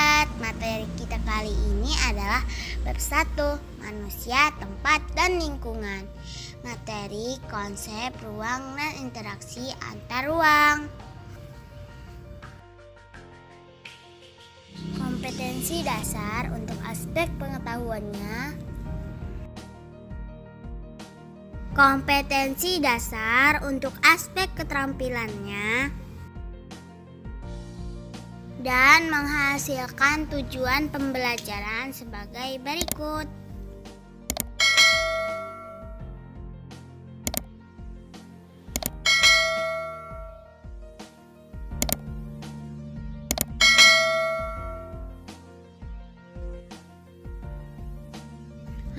sahabat, materi kita kali ini adalah bab 1, manusia, tempat, dan lingkungan. Materi konsep ruang dan interaksi antar ruang. Kompetensi dasar untuk aspek pengetahuannya. Kompetensi dasar untuk aspek keterampilannya. Dan menghasilkan tujuan pembelajaran sebagai berikut.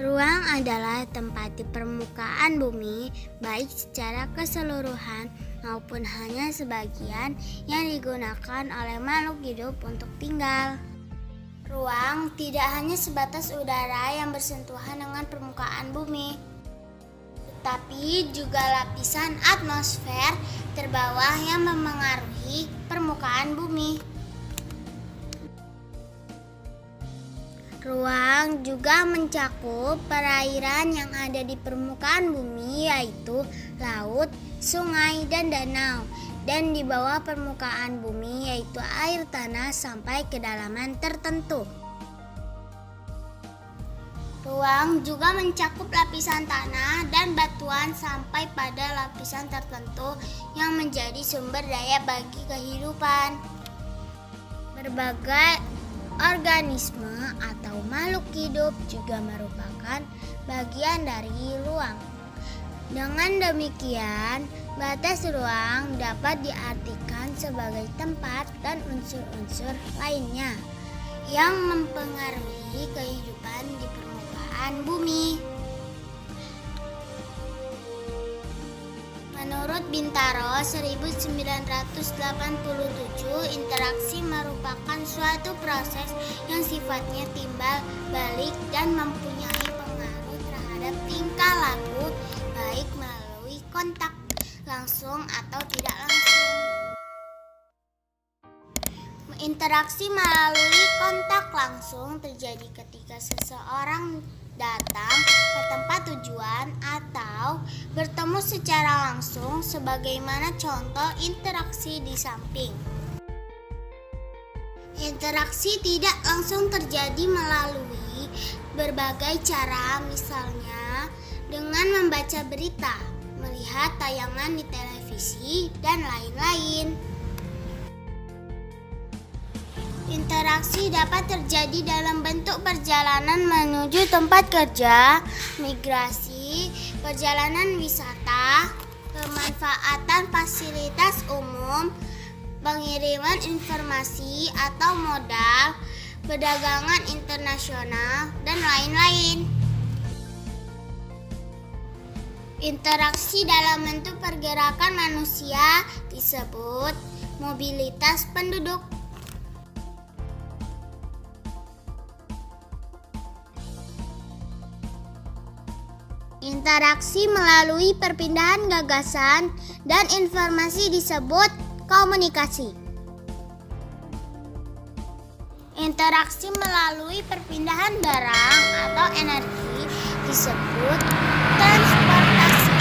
Ruang adalah tempat di permukaan bumi, baik secara keseluruhan maupun hanya sebagian yang digunakan oleh makhluk hidup untuk tinggal. Ruang tidak hanya sebatas udara yang bersentuhan dengan permukaan bumi, tetapi juga lapisan atmosfer terbawah yang memengaruhi permukaan bumi. Ruang juga mencakup perairan yang ada di permukaan bumi, yaitu laut, sungai, dan danau, dan di bawah permukaan bumi, yaitu air tanah sampai kedalaman tertentu. Ruang juga mencakup lapisan tanah dan batuan sampai pada lapisan tertentu yang menjadi sumber daya bagi kehidupan. Berbagai organisme atau makhluk hidup juga merupakan bagian dari ruang. Dengan demikian, batas ruang dapat diartikan sebagai tempat dan unsur-unsur lainnya yang mempengaruhi kehidupan di permukaan bumi. Menurut Bintaro 1987, interaksi merupakan suatu proses yang sifatnya timbal balik dan mempunyai pengaruh terhadap tingkah laku, baik melalui kontak langsung atau tidak langsung. Interaksi melalui kontak langsung terjadi ketika seseorang datang ke tempat tujuan atau bertemu secara langsung, sebagaimana contoh interaksi di samping. Interaksi tidak langsung terjadi melalui berbagai cara, misalnya dengan membaca berita, melihat tayangan di televisi, dan lain-lain. Interaksi dapat terjadi dalam bentuk perjalanan menuju tempat kerja, migrasi, perjalanan wisata, pemanfaatan fasilitas umum, pengiriman informasi atau modal, perdagangan internasional, dan lain-lain. Interaksi dalam bentuk pergerakan manusia disebut mobilitas penduduk. Interaksi melalui perpindahan gagasan dan informasi disebut komunikasi. Interaksi melalui perpindahan barang atau energi disebut transportasi.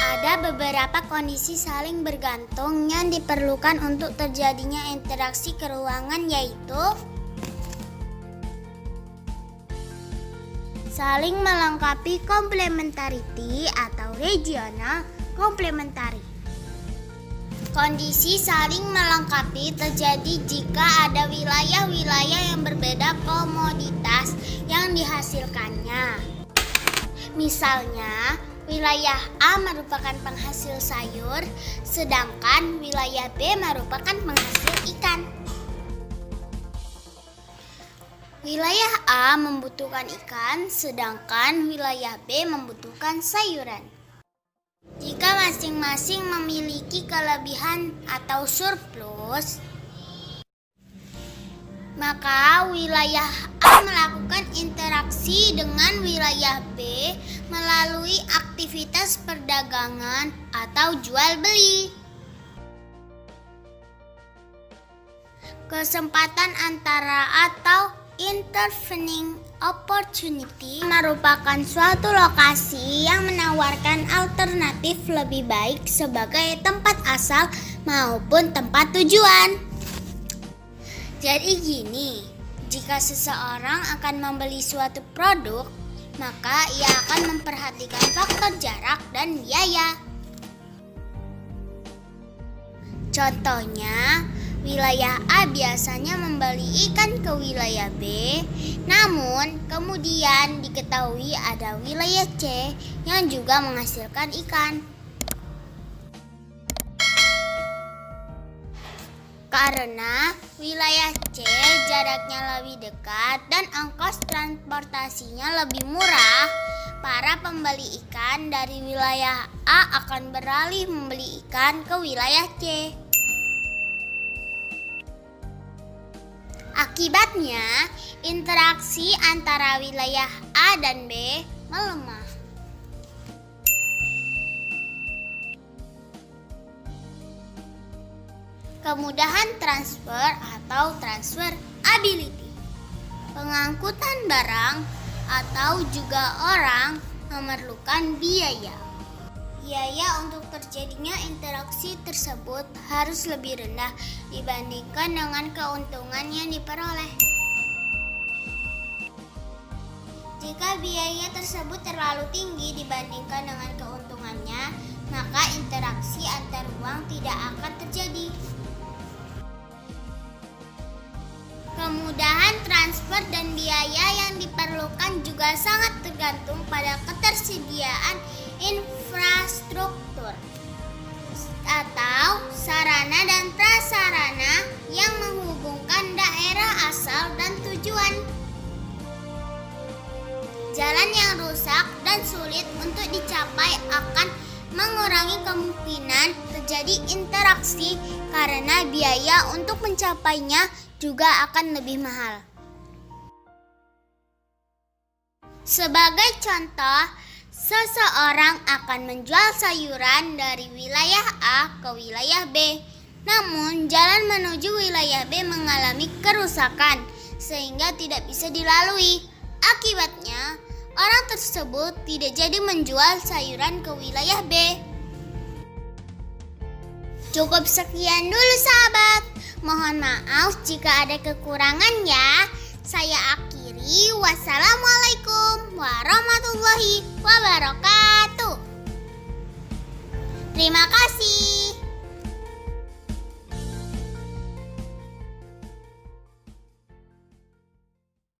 Ada beberapa kondisi saling bergantung yang diperlukan untuk terjadinya interaksi keruangan, yaitu saling melengkapi komplementariti atau regional komplementari. Kondisi saling melengkapi terjadi jika ada wilayah-wilayah yang berbeda komoditas yang dihasilkannya. Misalnya, wilayah A merupakan penghasil sayur, sedangkan wilayah B merupakan penghasil ikan. Wilayah A membutuhkan ikan, sedangkan wilayah B membutuhkan sayuran. Jika masing-masing memiliki kelebihan atau surplus, maka wilayah A melakukan interaksi dengan wilayah B melalui aktivitas perdagangan atau jual beli. Kesempatan antara atau intervening opportunity merupakan suatu lokasi yang menawarkan alternatif lebih baik sebagai tempat asal maupun tempat tujuan. Jadi gini, jika seseorang akan membeli suatu produk, maka ia akan memperhatikan faktor jarak dan biaya. Contohnya, wilayah A biasanya membeli ikan ke wilayah B, namun kemudian diketahui ada wilayah C yang juga menghasilkan ikan. Karena wilayah C jaraknya lebih dekat dan ongkos transportasinya lebih murah, para pembeli ikan dari wilayah A akan beralih membeli ikan ke wilayah C. Akibatnya, interaksi antara wilayah A dan B melemah. Kemudahan transfer atau transfer ability. Pengangkutan barang atau juga orang memerlukan biaya. Biaya untuk terjadinya interaksi tersebut harus lebih rendah dibandingkan dengan keuntungan yang diperoleh. Jika biaya tersebut terlalu tinggi dibandingkan dengan keuntungannya, maka interaksi antar uang tidak akan terjadi. Kemudahan transfer dan biaya yang diperlukan juga sangat tergantung pada ketersediaan infrastruktur atau sarana dan prasarana yang menghubungkan daerah asal dan tujuan. Jalan yang rusak dan sulit untuk dicapai akan mengurangi kemungkinan terjadi interaksi karena biaya untuk mencapainya juga akan lebih mahal. Sebagai contoh, seseorang akan menjual sayuran dari wilayah A ke wilayah B. Namun, jalan menuju wilayah B mengalami kerusakan sehingga tidak bisa dilalui. Akibatnya, orang tersebut tidak jadi menjual sayuran ke wilayah B. Cukup sekian dulu sahabat. Mohon maaf jika ada kekurangan ya. Saya akhiri. Wassalamualaikum warahmatullahi wabarakatuh. Terima kasih.